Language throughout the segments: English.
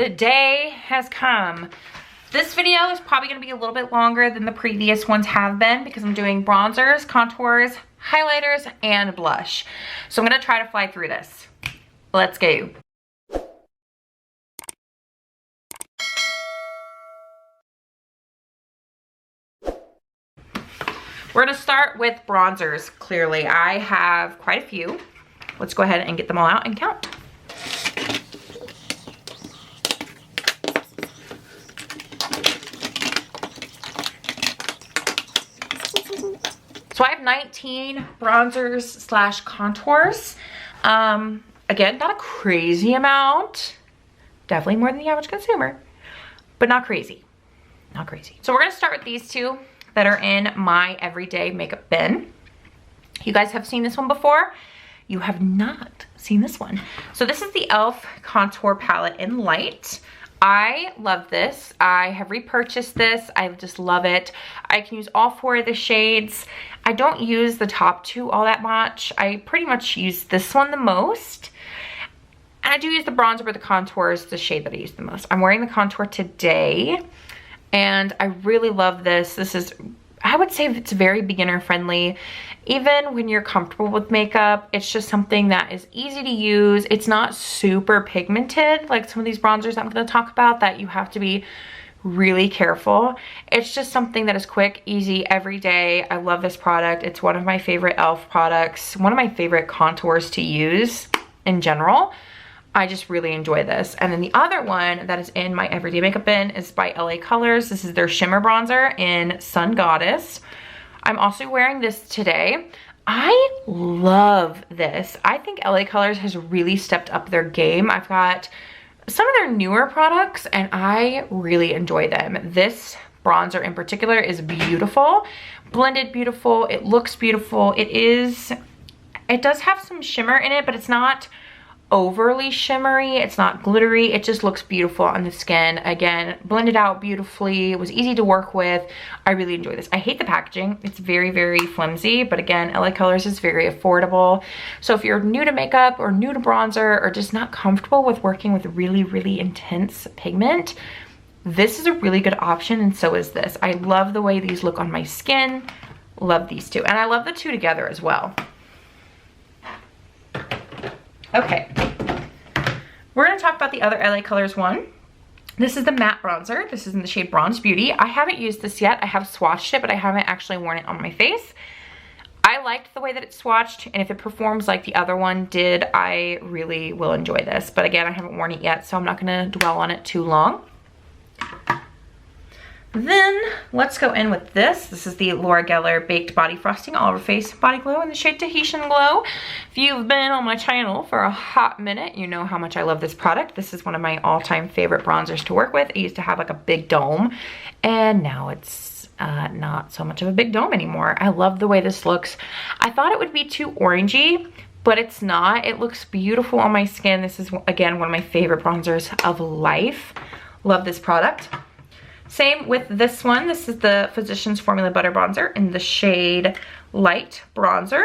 The day has come. This video is probably gonna be a little bit longer than the previous ones have been because I'm doing bronzers, contours, highlighters, and blush. So I'm gonna try to fly through this. Let's go. We're gonna start with bronzers, clearly. I have quite a few. Let's go ahead and get them all out and count. So I have 19 bronzers slash contours. Again, not a crazy amount. Definitely more than the average consumer, but not crazy. Not crazy. So we're gonna start with these two that are in my everyday makeup bin. You guys have seen this one before. You have not seen this one. So this is the e.l.f. contour palette in light. I love this. I have repurchased this. I just love it. I can use all 4 of the shades. I don't use the top 2 all that much. I pretty much use this one the most. And I do use the bronzer, but the contour is the shade that I use the most. I'm wearing the contour today, and I really love this. This is, I would say it's very beginner friendly. Even when you're comfortable with makeup, it's just something that is easy to use. It's not super pigmented like some of these bronzers I'm gonna talk about that you have to be really careful. It's just something that is quick, easy, every day. I love this product. It's one of my favorite e.l.f. products, one of my favorite contours to use in general. I just really enjoy this. And then the other one that is in my everyday makeup bin is by LA Colors. This is their shimmer bronzer in Sun Goddess. I'm also wearing this today. I love this. I think LA Colors has really stepped up their game. I've got some of their newer products and I really enjoy them. This bronzer in particular is beautiful, blended beautiful. It looks beautiful. It does have some shimmer in it, but it's not overly shimmery. It's not glittery. It just looks beautiful on the skin. Again, blended out beautifully. It was easy to work with. I really enjoy this. I hate the packaging. It's very, very flimsy, but again, LA Colors is very affordable. So if you're new to makeup or new to bronzer or just not comfortable with working with really, really intense pigment, this is a really good option, and so is this. I love the way these look on my skin. Love these two. And I love the two together as well. Okay, we're gonna talk about the other LA Colors one. This is the matte bronzer. This is in the shade Bronze Beauty. I haven't used this yet. I have swatched it, but I haven't actually worn it on my face. I liked the way that it's swatched, and if it performs like the other one did, I really will enjoy this. But again, I haven't worn it yet, so I'm not gonna dwell on it too long. Then let's go in with this. This is the Laura Geller Baked Body Frosting All Over Face Body Glow in the shade Tahitian Glow. If you've been on my channel for a hot minute, you know how much I love this product. This is one of my all-time favorite bronzers to work with. I used to have like a big dome, and now it's not so much of a big dome anymore. I love the way this looks. I thought it would be too orangey, but it's not. It looks beautiful on my skin. This is, again, one of my favorite bronzers of life. Love this product. Same with this one. This is the Physicians Formula Butter Bronzer in the shade Light Bronzer.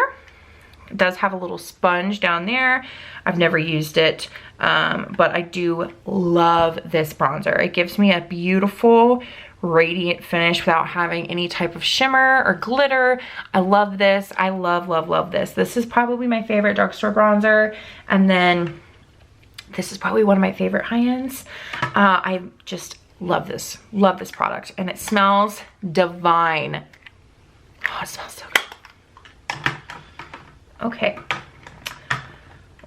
It does have a little sponge down there. I've never used it, but I do love this bronzer. It gives me a beautiful, radiant finish without having any type of shimmer or glitter. I love this. I love, love, love this. This is probably my favorite drugstore bronzer. And then this is probably one of my favorite high-ends. I just love this product, and it smells divine. Oh, it smells so good. Okay,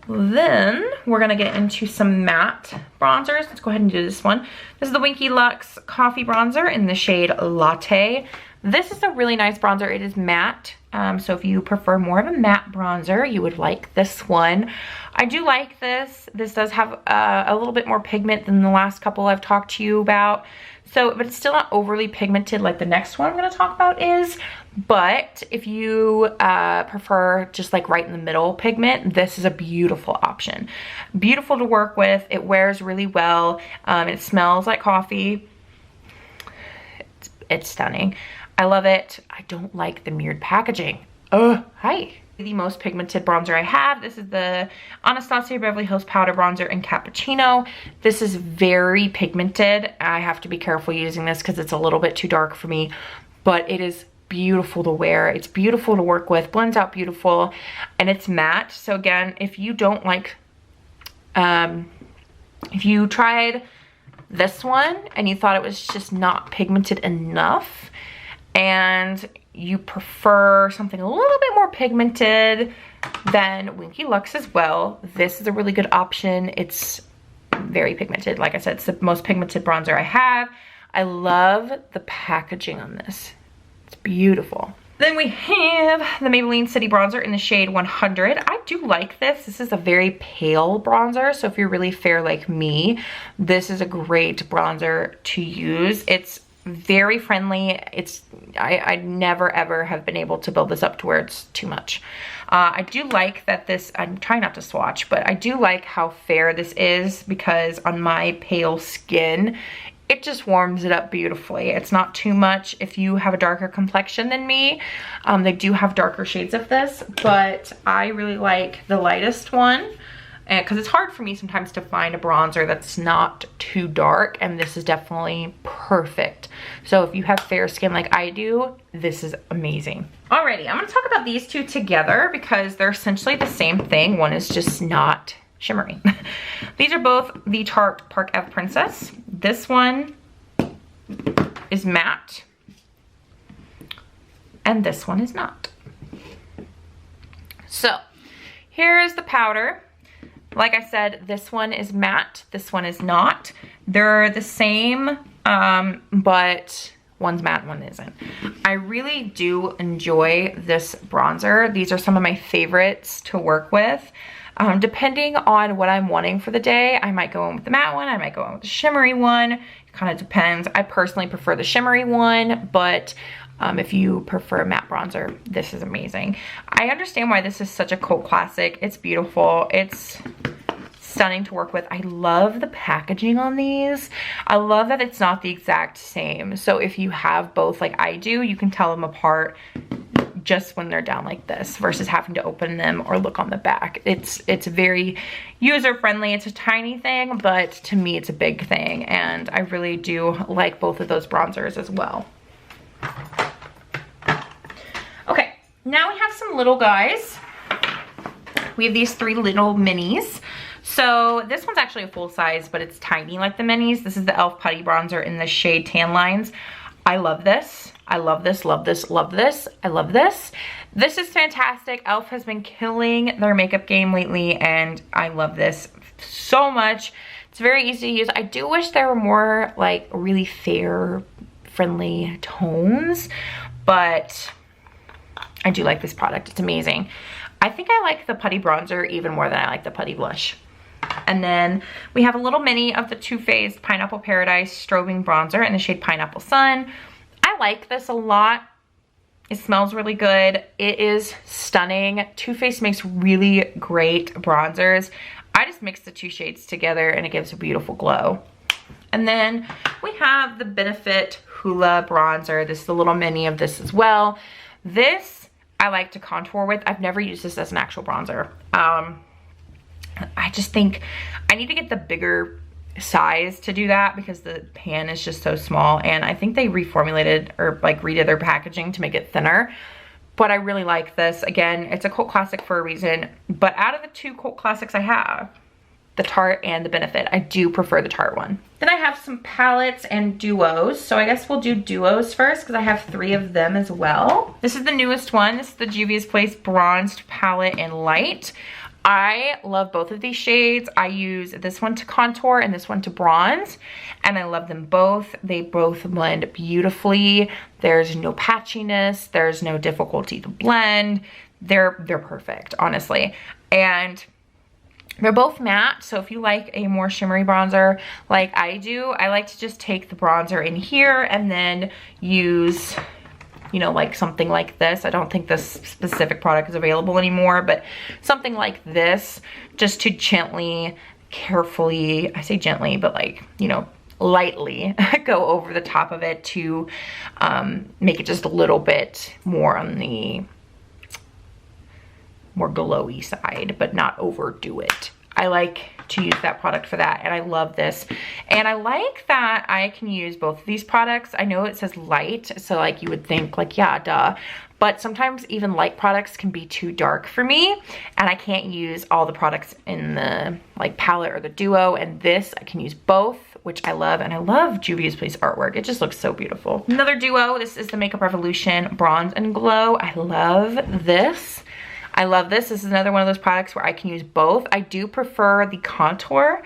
then we're gonna get into some matte bronzers. Let's go ahead and do this one. This is the Winky Lux Coffee Bronzer in the shade Latte. This is a really nice bronzer. It is matte, so if you prefer more of a matte bronzer, you would like this one. I do like this. This does have a little bit more pigment than the last couple I've talked to you about. So, but it's still not overly pigmented like the next one I'm gonna talk about is. But if you prefer just like right in the middle pigment, this is a beautiful option. Beautiful to work with. It wears really well. It smells like coffee. It's stunning. I love it. I don't like the mirrored packaging. Oh, hi. The most pigmented bronzer I have. This is the Anastasia Beverly Hills Powder Bronzer in Cappuccino. This is very pigmented. I have to be careful using this because it's a little bit too dark for me, but it is beautiful to wear. It's beautiful to work with, blends out beautiful, and it's matte. So again, if you don't like, if you tried this one and you thought it was just not pigmented enough, and you prefer something a little bit more pigmented than Winky Lux as well, this is a really good option. It's very pigmented. Like I said, it's the most pigmented bronzer I have. I love the packaging on this. It's beautiful. Then we have the Maybelline City Bronzer in the shade 100. I do like this. This is a very pale bronzer, so if you're really fair like me, this is a great bronzer to use. It's very friendly. I never ever have been able to build this up to where it's too much. I do like that this, I'm trying not to swatch, but I do like how fair this is, because on my pale skin, it just warms it up beautifully. It's not too much. If you have a darker complexion than me, they do have darker shades of this, but I really like the lightest one, because it's hard for me sometimes to find a bronzer that's not too dark, and this is definitely perfect. So if you have fair skin like I do, this is amazing. Alrighty, I'm gonna talk about these two together because they're essentially the same thing. One is just not shimmery. These are both the Tarte Park Ave Princess. This one is matte, and this one is not. So here's the powder. Like I said, this one is matte, this one is not. They're the same, but one's matte, one isn't. I really do enjoy this bronzer. These are some of my favorites to work with. Depending on what I'm wanting for the day, I might go in with the matte one, I might go in with the shimmery one. It kind of depends. I personally prefer the shimmery one, but if you prefer a matte bronzer, this is amazing. I understand why this is such a cult classic. It's beautiful. It's stunning to work with. I love the packaging on these. I love that it's not the exact same. So if you have both like I do, you can tell them apart just when they're down like this versus having to open them or look on the back. It's very user friendly. It's a tiny thing, but to me it's a big thing, and I really do like both of those bronzers as well. Okay, now we have some little guys. We have these three little minis. So this one's actually a full size, but it's tiny like the minis. This is the e.l.f. Putty Bronzer in the shade Tan Lines. I love this. I love this, love this, love this. I love this. This is fantastic. e.l.f. has been killing their makeup game lately, and I love this so much. It's very easy to use. I do wish there were more like really fair, friendly tones, but I do like this product. It's amazing. I think I like the Putty Bronzer even more than I like the Putty Blush. And then we have a little mini of the Too Faced Pineapple Paradise Strobing Bronzer in the shade Pineapple Sun. I like this a lot. It smells really good. It is stunning. Too Faced makes really great bronzers. I just mix the two shades together and it gives a beautiful glow. And then we have the Benefit Hoola Bronzer. This is the little mini of this as well. This I like to contour with. I've never used this as an actual bronzer. I just think I need to get the bigger size to do that because the pan is just so small, and I think they reformulated or like redid their packaging to make it thinner. But I really like this. Again, it's a cult classic for a reason, but out of the two cult classics I have, the Tarte and the Benefit, I do prefer the Tarte one. Then I have some palettes and duos. So I guess we'll do duos first because I have 3 of them as well. This is the newest one. This is the Juvia's Place Bronzed Palette in Light. I love both of these shades. I use this one to contour and this one to bronze, and I love them both. They both blend beautifully. There's no patchiness. There's no difficulty to blend. They're perfect, honestly. And they're both matte, so if you like a more shimmery bronzer like I do, I like to just take the bronzer in here and then use, you know, like something like this. I don't think this specific product is available anymore, but something like this, just to gently, carefully, I say gently, but like, you know, lightly go over the top of it to make it just a little bit more on the more glowy side, but not overdo it. I like to use that product for that, and I love this. And I like that I can use both of these products. I know it says light, so like you would think like, yeah, duh. But sometimes even light products can be too dark for me, and I can't use all the products in the like palette or the duo, and this I can use both, which I love. And I love Juvia's Place artwork. It just looks so beautiful. Another duo, this is the Makeup Revolution Bronze and Glow. I love this. I love this. This is another one of those products where I can use both. I do prefer the contour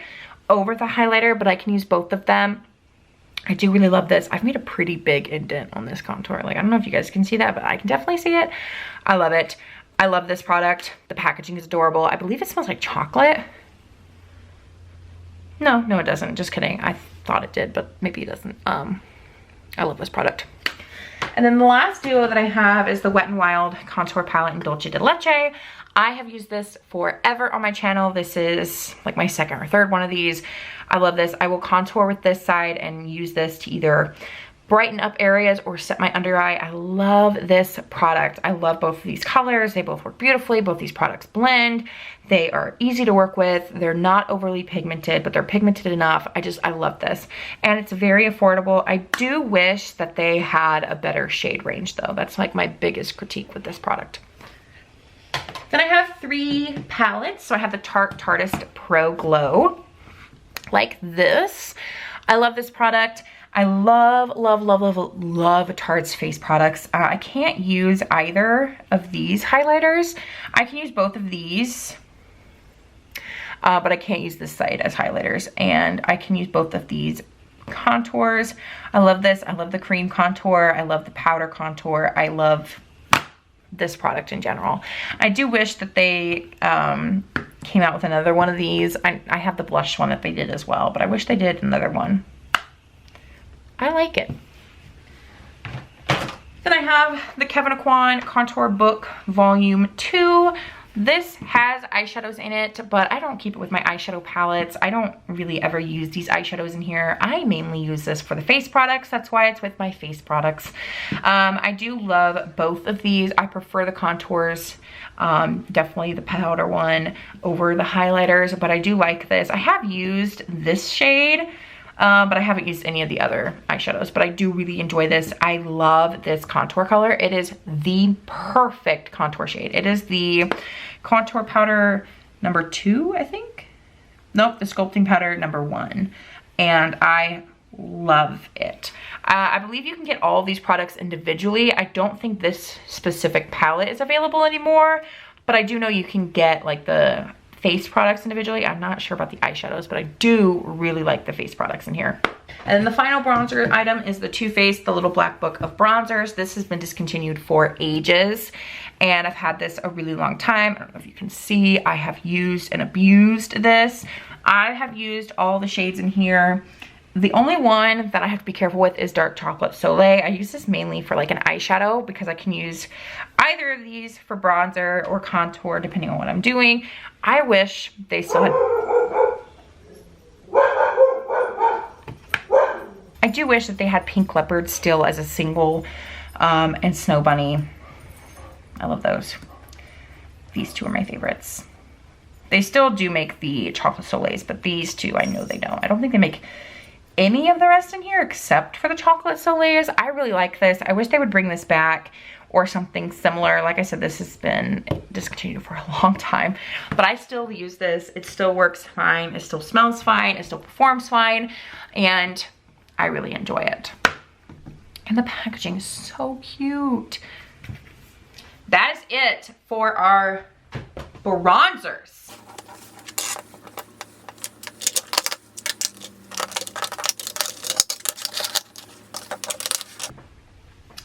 over the highlighter, but I can use both of them. I do really love this. I've made a pretty big indent on this contour. Like, I don't know if you guys can see that, but I can definitely see it. I love it. I love this product. The packaging is adorable. I believe it smells like chocolate. No, it doesn't. Just kidding. I thought it did, but maybe it doesn't. I love this product. And then the last duo that I have is the Wet n Wild Contour Palette in Dolce de Leche. I have used this forever on my channel. This is like my second or third one of these. I love this. I will contour with this side and use this to either brighten up areas or set my under eye. I love this product. I love both of these colors. They both work beautifully. Both these products blend. They are easy to work with. They're not overly pigmented, but they're pigmented enough. I love this. And it's very affordable. I do wish that they had a better shade range though. That's like my biggest critique with this product. Then I have 3 palettes. So I have the Tarte Tartist Pro Glow, like this. I love this product. I love Tarte's face products. I can't use either of these highlighters. I can use both of these, but I can't use this side as highlighters. And I can use both of these contours. I love this. I love the cream contour. I love the powder contour. I love this product in general. I do wish that they came out with another one of these. I have the blush one that they did as well, but I wish they did another one. I like it. Then I have the Kevyn Aucoin Contour Book Volume 2. This has eyeshadows in it, but I don't keep it with my eyeshadow palettes. I don't really ever use these eyeshadows in here. I mainly use this for the face products. That's why it's with my face products. I do love both of these. I prefer the contours, definitely the powder one over the highlighters, but I do like this. I have used this shade, but I haven't used any of the other eyeshadows, but I do really enjoy this. I love this contour color. It is the perfect contour shade. It is the contour powder number 2, I think. Nope, the sculpting powder number 1. And I love it. I believe you can get all of these products individually. I don't think this specific palette is available anymore, but I do know you can get like the face products individually. I'm not sure about the eyeshadows, but I do really like the face products in here. And then the final bronzer item is the Too Faced, the Little Black Book of Bronzers. This has been discontinued for ages, and I've had this a really long time. I don't know if you can see, I have used and abused this. I have used all the shades in here. The only one that I have to be careful with is Dark Chocolate Soleil. I use this mainly for like an eyeshadow because I can use either of these for bronzer or contour depending on what I'm doing. I wish they still had... I do wish that they had Pink Leopard still as a single, and Snow Bunny. I love those. These two are my favorites. They still do make the Chocolate Soleils, but these two I know they don't. I don't think they make any of the rest in here except for the Chocolate Soleils. I really like this. I wish they would bring this back or something similar. Like I said, this has been discontinued for a long time, but I still use this. It still works fine. It still smells fine. It still performs fine, and I really enjoy it. And the packaging is so cute. That is it for our bronzers.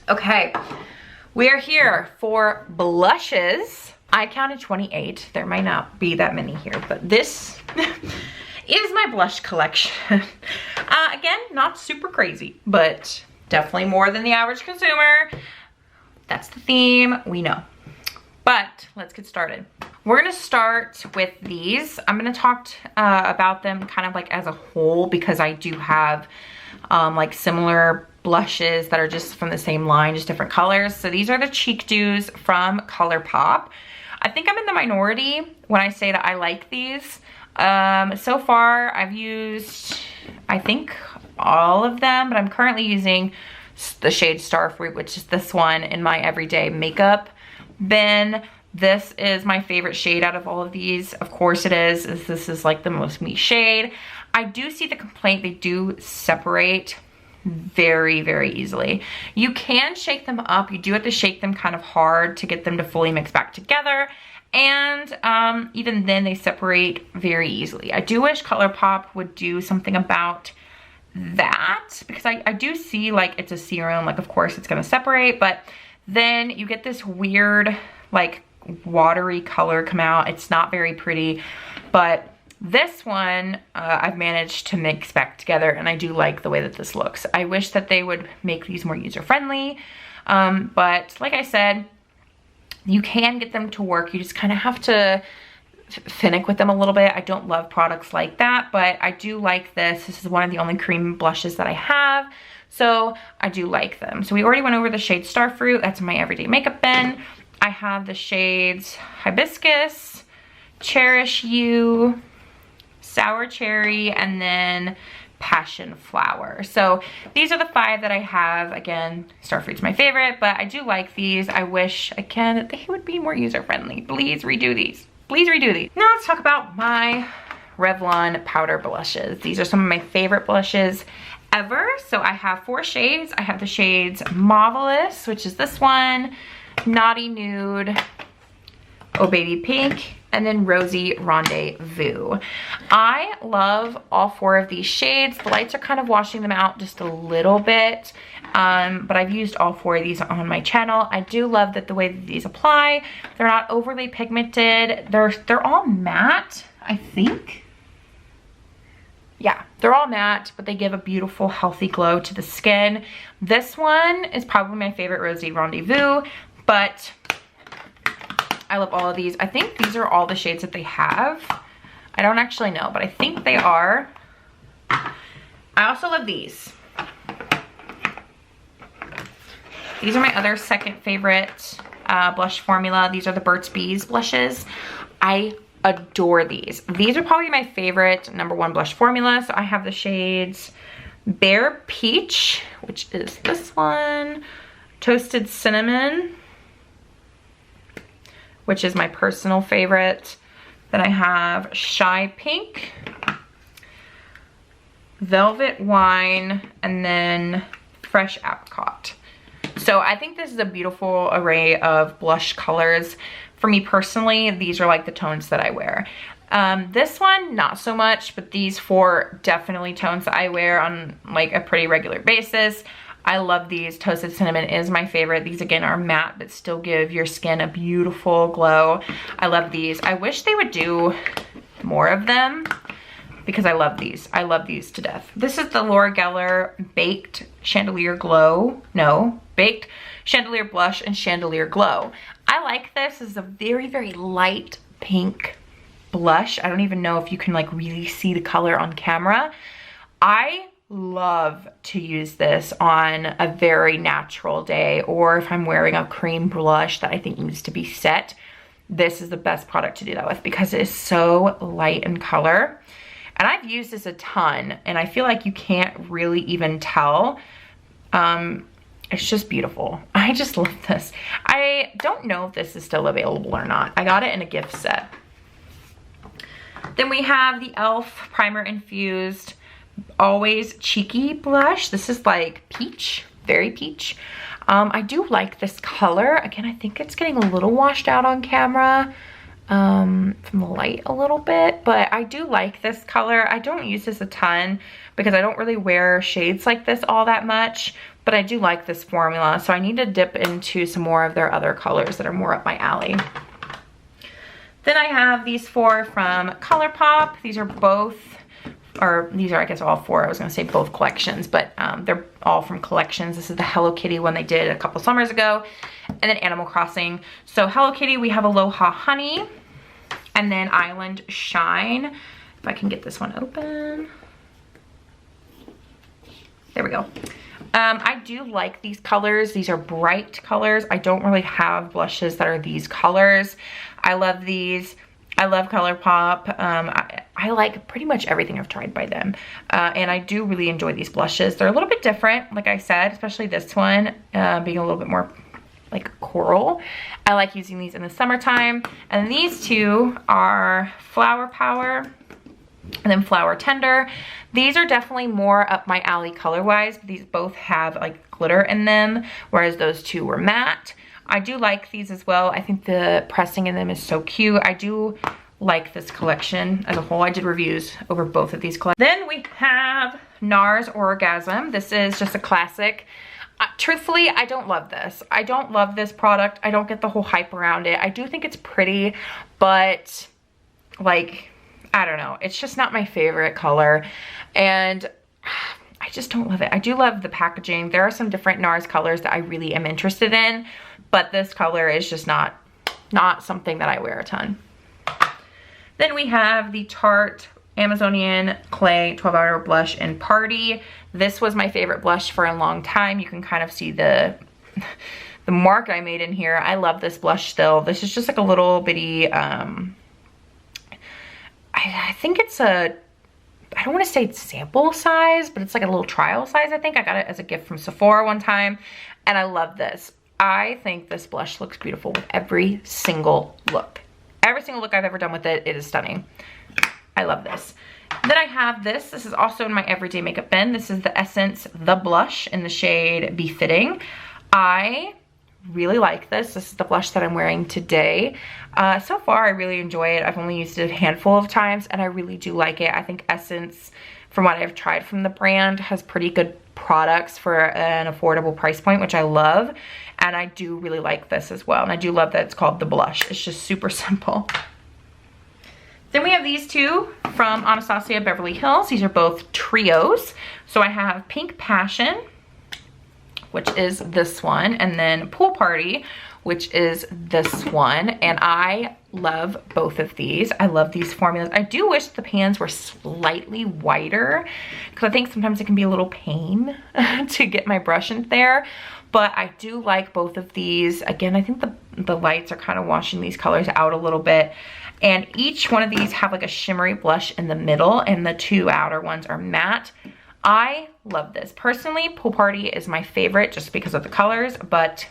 Okay, we are here for blushes. I counted 28. There might not be that many here, but this is my blush collection. Again, not super crazy, but definitely more than the average consumer. That's the theme, we know. But let's get started. We're gonna start with these. I'm gonna talk about them kind of like as a whole because I do have like similar blushes that are just from the same line, just different colors. So these are the Cheek Dews from ColourPop. I think I'm in the minority when I say that I like these. So far I've used, I think, all of them, but I'm currently using the shade Starfruit, which is this one, in my everyday makeup bin. This is my favorite shade out of all of these. Of course it is. This is like the most me shade. I do see the complaint, they do separate very, very easily. You can shake them up. You do have to shake them kind of hard to get them to fully mix back together. And even then they separate very easily. I do wish ColourPop would do something about that, because I do see like it's a serum, like of course it's gonna separate, but then you get this weird like watery color come out. It's not very pretty, but this one I've managed to mix back together, and I do like the way that this looks. I wish that they would make these more user-friendly, but like I said, you can get them to work. You just kind of have to finick with them a little bit. I don't love products like that, but I do like this. This is one of the only cream blushes that I have, so I do like them. So we already went over the shade Starfruit. That's my everyday makeup bin. I have the shades Hibiscus, Cherish You, Sour Cherry, and then Passion Flower. So these are the 5 that I have. Again, Starfruit's my favorite, but I do like these. I wish, again, that they would be more user-friendly. Please redo these. Please redo these. Now let's talk about my Revlon powder blushes. These are some of my favorite blushes ever. So I have 4 shades. I have the shades Marvelous, which is this one, Naughty Nude, Oh Baby Pink, and then Rosy Rendezvous. I love all 4 of these shades. The lights are kind of washing them out just a little bit, but I've used all 4 of these on my channel. I do love that the way that these apply, they're not overly pigmented. They're all matte, I think. Yeah, they're all matte, but they give a beautiful, healthy glow to the skin. This one is probably my favorite, Rosy Rendezvous, but I love all of these. I think these are all the shades that they have. I don't actually know, but I think they are. I also love these. These are my other second favorite blush formula. These are the Burt's Bees blushes. I adore these. These are probably my favorite #1 blush formula. So I have the shades Bare Peach, which is this one, Toasted Cinnamon, which is my personal favorite. Then I have Shy Pink, Velvet Wine, and then Fresh Apricot. So I think this is a beautiful array of blush colors. For me personally, these are like the tones that I wear. This one, not so much, but these 4 definitely tones that I wear on like a pretty regular basis. I love these. Toasted Cinnamon is my favorite. These again are matte, but still give your skin a beautiful glow. I love these. I wish they would do more of them because I love these. I love these to death. This is the Laura Geller Baked Chandelier Glow. No, Baked Chandelier Blush and Chandelier Glow. I like this. This is a very, very light pink blush. I don't even know if you can like really see the color on camera. I love to use this on a very natural day, or if I'm wearing a cream blush that I think needs to be set. This is the best product to do that with because it is so light in color. And I've used this a ton, and I feel like you can't really even tell. It's just beautiful. I just love this. I don't know if this is still available or not. I got it in a gift set. Then we have the e.l.f. Primer Infused Always Cheeky blush. This is like peach, very peach. I do like this color. Again, I think it's getting a little washed out on camera from the light a little bit, but I do like this color. I don't use this a ton because I don't really wear shades like this all that much, but I do like this formula. So I need to dip into some more of their other colors that are more up my alley. Then I have these 4 from ColourPop. These are both, or these are I guess all 4. I was gonna say both collections, but they're all from collections. This is the Hello Kitty one they did a couple summers ago, and then Animal Crossing. So Hello Kitty, we have Aloha Honey, and then Island Shine. If I can get this one open. There we go. I do like these colors. These are bright colors. I don't really have blushes that are these colors. I love these. I love ColourPop. I like pretty much everything I've tried by them. And I do really enjoy these blushes. They're a little bit different, like I said, especially this one being a little bit more like coral. I like using these in the summertime. And these two are Flower Power and then Flower Tender. These are definitely more up my alley color-wise. These both have like glitter in them, whereas those two were matte. I do like these as well. I think the pressing in them is so cute. I do like this collection as a whole. I did reviews over both of these collections. Then we have NARS Orgasm. This is just a classic. Truthfully, I don't love this. I don't love this product. I don't get the whole hype around it. I do think it's pretty, but like, I don't know. It's just not my favorite color. And I just don't love it. I do love the packaging. There are some different NARS colors that I really am interested in, but this color is just not something that I wear a ton. Then we have the Tarte Amazonian Clay 12-Hour Blush in Party. This was my favorite blush for a long time. You can kind of see the mark I made in here. I love this blush still. This is just like a little bitty, I think it's a, I don't want to say it's sample size, but it's like a little trial size, I think. I got it as a gift from Sephora one time, and I love this. I think this blush looks beautiful with every single look. Every single look I've ever done with it, it is stunning. I love this. Then I have this. This is also in my everyday makeup bin. This is the Essence The Blush in the shade Befitting. I really like this. This is the blush that I'm wearing today. So far, I really enjoy it. I've only used it a handful of times, and I really do like it. I think Essence, from what I've tried from the brand, has pretty good products for an affordable price point, which I love. And I do really like this as well. And I do love that it's called The Blush. It's just super simple. Then we have these two from Anastasia Beverly Hills. These are both trios. So I have Pink Passion, which is this one, and then Pool Party, which is this one. And I love both of these. I love these formulas. I do wish the pans were slightly wider, because I think sometimes it can be a little pain to get my brush in there. But I do like both of these. Again, I think the lights are kind of washing these colors out a little bit. And each one of these have like a shimmery blush in the middle, and the two outer ones are matte. I love this. Personally, Pool Party is my favorite just because of the colors, but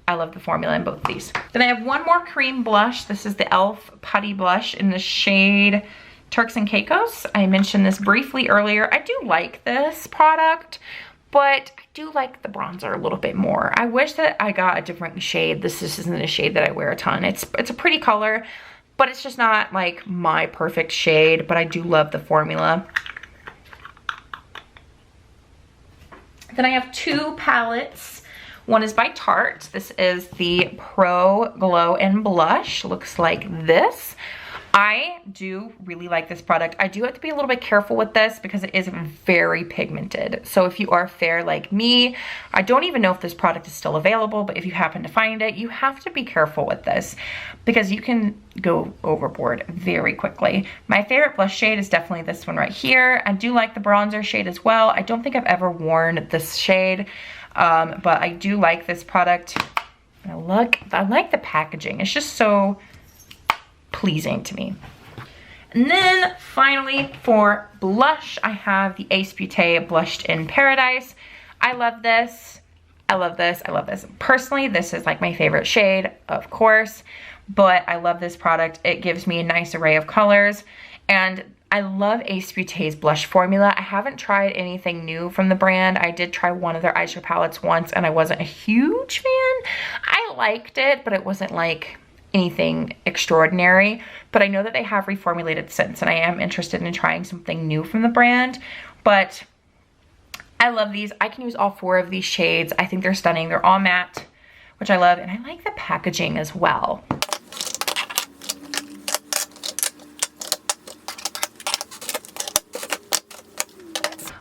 I love the formula in both of these. Then I have one more cream blush. This is the e.l.f. Putty Blush in the shade Turks and Caicos. I mentioned this briefly earlier. I do like this product, but I do like the bronzer a little bit more. I wish that I got a different shade. This isn't a shade that I wear a ton. It's a pretty color, but it's just not like my perfect shade, but I do love the formula. Then I have two palettes. One is by Tarte. This is the Pro Glow and Blush. Looks like this. I do really like this product. I do have to be a little bit careful with this because it is very pigmented. So if you are fair like me, I don't even know if this product is still available, but if you happen to find it, you have to be careful with this because you can go overboard very quickly. My favorite blush shade is definitely this one right here. I do like the bronzer shade as well. I don't think I've ever worn this shade, but I do like this product. I like the packaging. It's just so pleasing to me. And then finally for blush, I have the Ace Beauté Blushed in Paradise. I love this. I love this. I love this. Personally, this is like my favorite shade, of course, but I love this product. It gives me a nice array of colors, and I love Ace Beauté's blush formula. I haven't tried anything new from the brand. I did try one of their eyeshadow palettes once, and I wasn't a huge fan. I liked it, but it wasn't like anything extraordinary, but I know that they have reformulated since, and I am interested in trying something new from the brand. But I love these. I can use all four of these shades. I think they're stunning. They're all matte, which I love, and I like the packaging as well.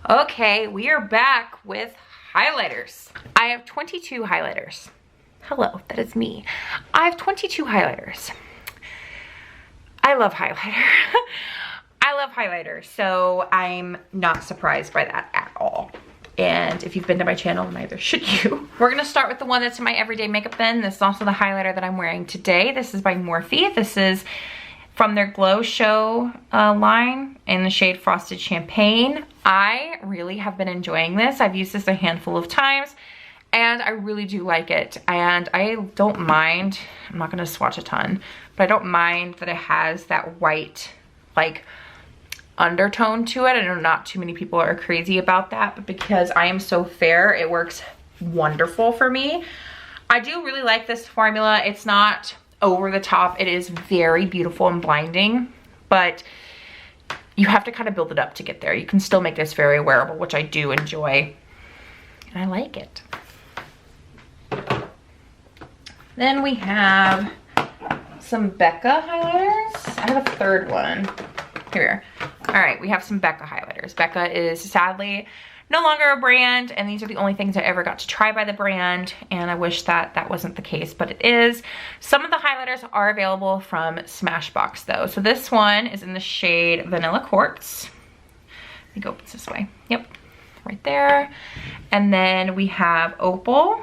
Okay, we are back with highlighters. I have 22 highlighters. Hello, that is me. I have 22 highlighters. I love highlighter. I love highlighter, so I'm not surprised by that at all. And if you've been to my channel, neither should you. We're gonna start with the one that's in my everyday makeup bin. This is also the highlighter that I'm wearing today. This is by Morphe. This is from their Glow Show line in the shade Frosted Champagne. I really have been enjoying this. I've used this a handful of times and I really do like it. And I don't mind, I'm not gonna swatch a ton, but I don't mind that it has that white like undertone to it. I know not too many people are crazy about that, but because I am so fair, it works wonderful for me. I do really like this formula. It's not over the top. It is very beautiful and blinding, but you have to kind of build it up to get there. You can still make this very wearable, which I do enjoy, and I like it. Then we have some Becca highlighters. I have a third one here. All right, we have some Becca highlighters. Becca is sadly no longer a brand, and these are the only things I ever got to try by the brand, and I wish that that wasn't the case, but it is. Some of the highlighters are available from Smashbox though. So this one is in the shade Vanilla Quartz. Let me go this way. Yep, right there. And then we have Opal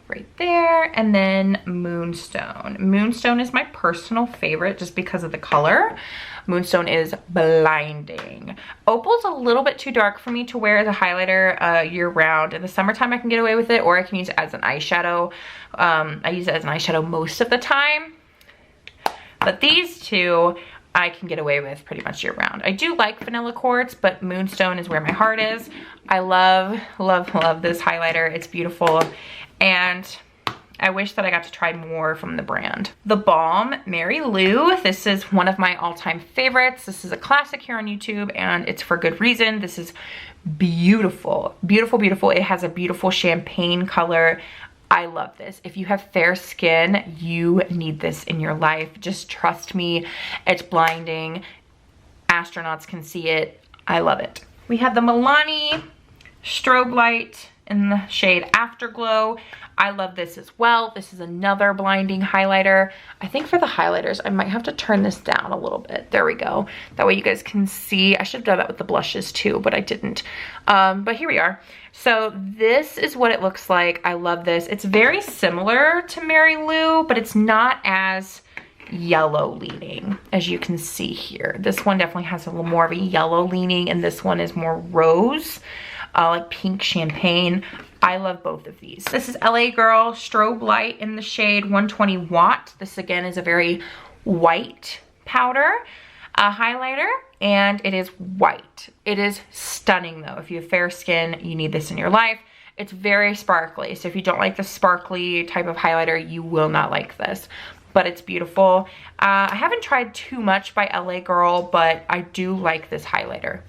right there, and then Moonstone. Moonstone is my personal favorite just because of the color. Moonstone is blinding. Opal's a little bit too dark for me to wear as a highlighter year round. In the summertime I can get away with it, or I can use it as an eyeshadow. I use it as an eyeshadow most of the time. But these two I can get away with pretty much year round. I do like Vanilla Quartz, but Moonstone is where my heart is. I love, love, love this highlighter. It's beautiful. And I wish that I got to try more from the brand. The Balm Mary Lou. This is one of my all-time favorites. This is a classic here on YouTube, and it's for good reason. This is beautiful, beautiful, beautiful. It has a beautiful champagne color. I love this. If you have fair skin, you need this in your life. Just trust me, it's blinding. Astronauts can see it. I love it. We have the Milani Strobe Light in the shade Afterglow. I love this as well. This is another blinding highlighter. I think for the highlighters, I might have to turn this down a little bit. There we go. That way you guys can see. I should have done that with the blushes too, but I didn't. But here we are. So this is what it looks like. I love this. It's very similar to Mary Lou, but it's not as yellow leaning as you can see here. This one definitely has a little more of a yellow leaning, and this one is more rose. Like pink champagne. I love both of these. This is LA Girl Strobe Light in the shade 120 Watt. This again is a very white powder highlighter, and it is white. It is stunning though. If you have fair skin, you need this in your life. It's very sparkly, so if you don't like the sparkly type of highlighter, you will not like this. But it's beautiful. I haven't tried too much by LA Girl, but I do like this highlighter.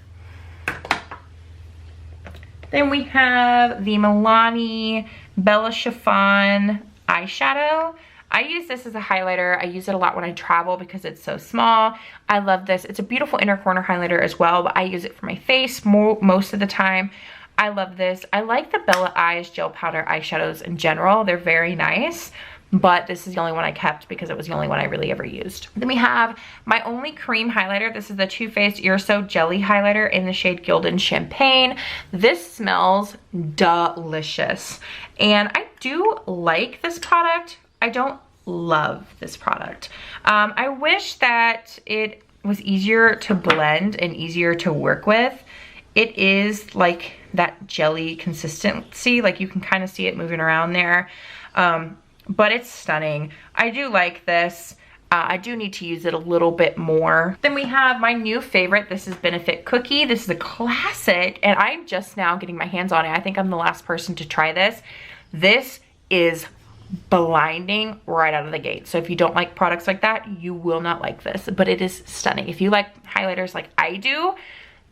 Then we have the Milani Bella Chiffon eyeshadow. I use this as a highlighter. I use it a lot when I travel because it's so small. I love this. It's a beautiful inner corner highlighter as well, but I use it for my face most of the time. I love this. I like the Bella Eyes gel powder eyeshadows in general. They're very nice, but this is the only one I kept because it was the only one I really ever used. Then we have my only cream highlighter. This is the Too Faced You're So Jelly highlighter in the shade Gildan Champagne. This smells delicious, and I do like this product. I don't love this product. I wish that it was easier to blend and easier to work with. It is like that jelly consistency, like you can kind of see it moving around there. But it's stunning. I do like this. I do need to use it a little bit more. Then we have my new favorite. This is Benefit Cookie. This is a classic, and I'm just now getting my hands on it. I think I'm the last person to try this. This is blinding right out of the gate. So if you don't like products like that, you will not like this, but it is stunning. If you like highlighters like I do,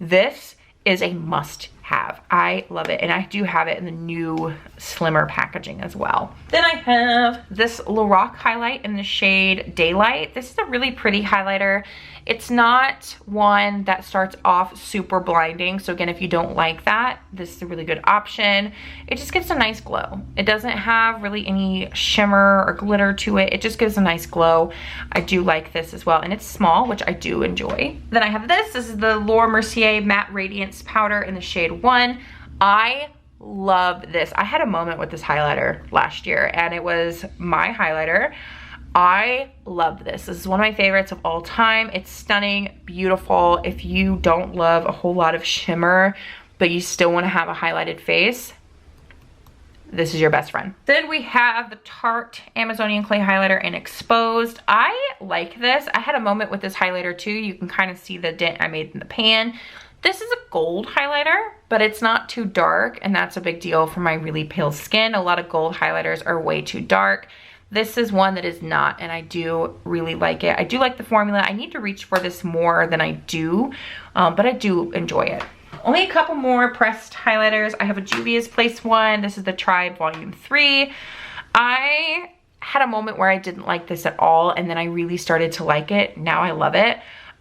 this is a must have. I love it, and I do have it in the new slimmer packaging as well. Then I have this Lorac highlight in the shade Daylight. This is a really pretty highlighter. It's not one that starts off super blinding, so again, if you don't like that, this is a really good option. It just gives a nice glow. It doesn't have really any shimmer or glitter to it. It just gives a nice glow. I do like this as well, and it's small, which I do enjoy. Then I have this. This is the Laura Mercier Matte Radiance Powder in the shade 1. I love this. I had a moment with this highlighter last year, and it was my highlighter. I love this. This is one of my favorites of all time. It's stunning, beautiful. If you don't love a whole lot of shimmer, but you still want to have a highlighted face, this is your best friend. Then we have the Tarte Amazonian Clay Highlighter in Exposed. I like this. I had a moment with this highlighter too. You can kind of see the dent I made in the pan. This is a gold highlighter, but it's not too dark, and that's a big deal for my really pale skin. A lot of gold highlighters are way too dark. This is one that is not, and I do really like it. I do like the formula. I need to reach for this more than I do, but I do enjoy it. Only a couple more pressed highlighters. I have a Juvia's Place one. This is the Tribe Volume 3. I had a moment where I didn't like this at all, and then I really started to like it. Now I love it.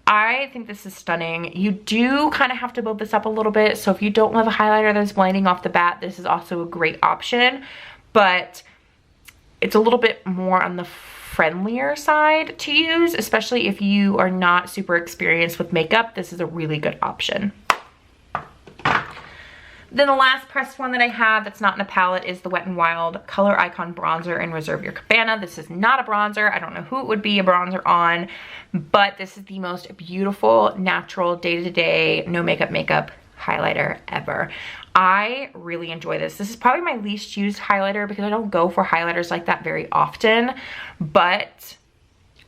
I think this is stunning. You do kind of have to build this up a little bit, so if you don't love a highlighter that's blinding off the bat, this is also a great option, but it's a little bit more on the friendlier side to use, especially if you are not super experienced with makeup. This is a really good option. Then the last pressed one that I have that's not in a palette is the Wet n Wild Color Icon Bronzer in Reserve Your Cabana. This is not a bronzer. I don't know who it would be a bronzer on, but this is the most beautiful, natural, day-to-day, no makeup highlighter ever. I really enjoy this. This is probably my least used highlighter because I don't go for highlighters like that very often, but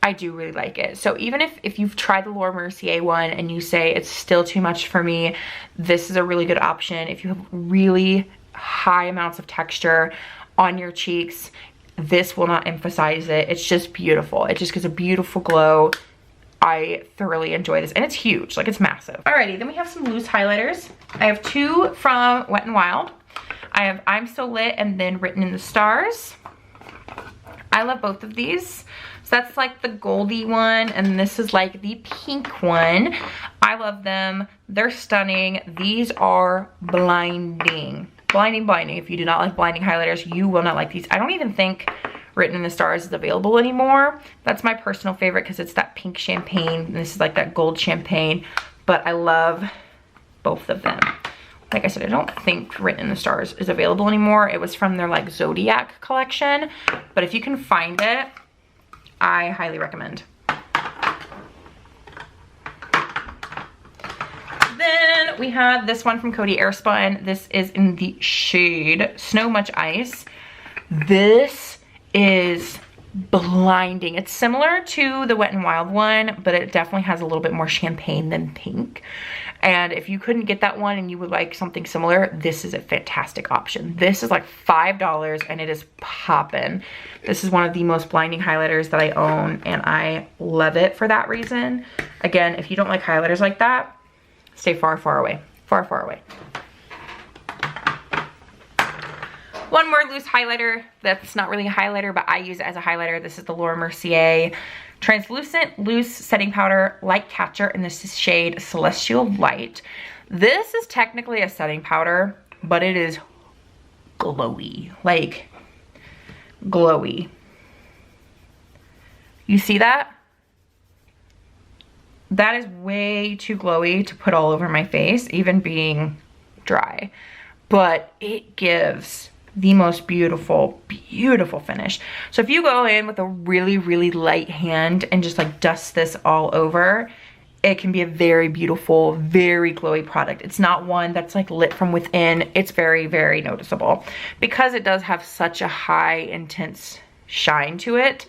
I do really like it. So even if you've tried the Laura Mercier one and you say it's still too much for me, this is a really good option. If you have really high amounts of texture on your cheeks, this will not emphasize it. It's just beautiful. It just gives a beautiful glow. I thoroughly enjoy this, and it's huge, like it's massive. Alrighty, then we have some loose highlighters. I have two from Wet n Wild. I have I'm So Lit and then Written in the Stars. I love both of these. So that's like the goldy one, and this is like the pink one. I love them. They're stunning. These are blinding. Blinding. If you do not like blinding highlighters, you will not like these. I don't even think Written in the Stars is available anymore. That's my personal favorite because it's that pink champagne, and this is like that gold champagne, but I love both of them. Like I said, I don't think Written in the Stars is available anymore. It was from their like Zodiac collection, but if you can find it, I highly recommend. Then we have this one from Coty Airspun. This is in the shade Snow Much Ice. This is blinding. It's similar to the Wet n Wild one, but it definitely has a little bit more champagne than pink. And if you couldn't get that one and you would like something similar, this is a fantastic option. This is like $5 and it is poppin'. This is one of the most blinding highlighters that I own, and I love it for that reason. Again, if you don't like highlighters like that, stay far, far away. Far, far away. One more loose highlighter that's not really a highlighter, but I use it as a highlighter. This is the Laura Mercier Translucent Loose Setting Powder Light Catcher in the shade Celestial Light. This is technically a setting powder, but it is glowy, like glowy. You see that? That is way too glowy to put all over my face, even being dry, but it gives the most beautiful finish. So if you go in with a really light hand and just like dust this all over, it can be a very beautiful, very glowy product. It's not one that's like lit from within. It's very noticeable because it does have such a high intense shine to it,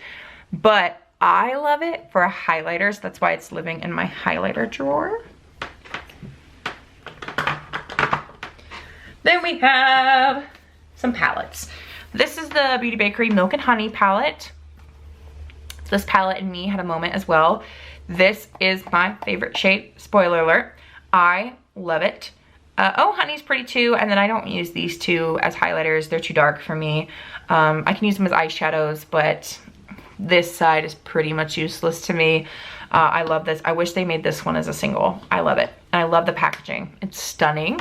but I love it for a highlighter, so that's why it's living in my highlighter drawer. Then we have some palettes. This is the Beauty Bakery Milk and Honey palette. This palette and me had a moment as well. This is my favorite shade. Spoiler alert. I love it. Oh Honey's pretty too, and then I don't use these two as highlighters. They're too dark for me. I can use them as eyeshadows, but this side is pretty much useless to me. I love this. I wish they made this one as a single. I love it. And I love the packaging. It's stunning.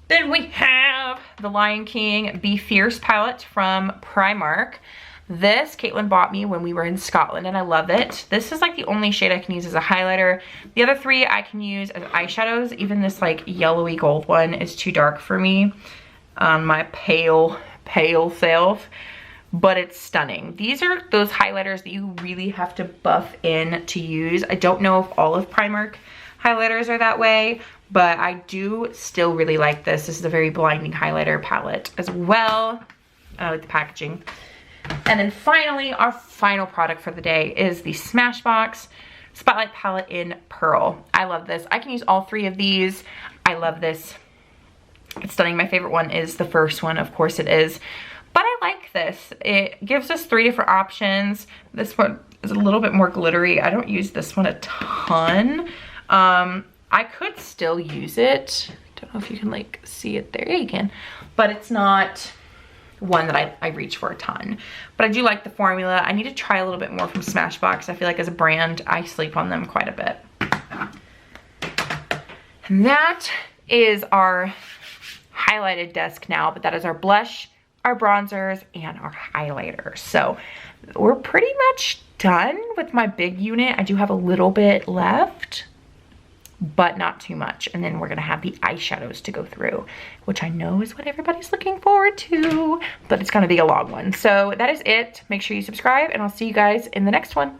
Then we have the Lion King Be Fierce palette from Primark. This Caitlin bought me when we were in Scotland and I love it. This is like the only shade I can use as a highlighter. The other three I can use as eyeshadows. Even this like yellowy gold one is too dark for me on my pale self, but it's stunning. These are those highlighters that you really have to buff in to use. I don't know if all of Primark highlighters are that way, but I do still really like this. This is a very blinding highlighter palette as well. I like the packaging. And then finally, our final product for the day is the Smashbox Spotlight Palette in Pearl. I love this. I can use all three of these. I love this. It's stunning. My favorite one is the first one, of course it is. But I like this. It gives us 3 different options. This one is a little bit more glittery. I don't use this one a ton. I could still use it. Don't know if you can like see it there. Yeah, you can. But it's not one that I reach for a ton. But I do like the formula. I need to try a little bit more from Smashbox. I feel like as a brand, I sleep on them quite a bit. And that is our highlighted desk now, but that is our blush, our bronzers, and our highlighters. So we're pretty much done with my big unit. I do have a little bit left, but not too much. And then we're gonna have the eyeshadows to go through, which I know is what everybody's looking forward to, but it's gonna be a long one. So that is it. Make sure you subscribe and I'll see you guys in the next one.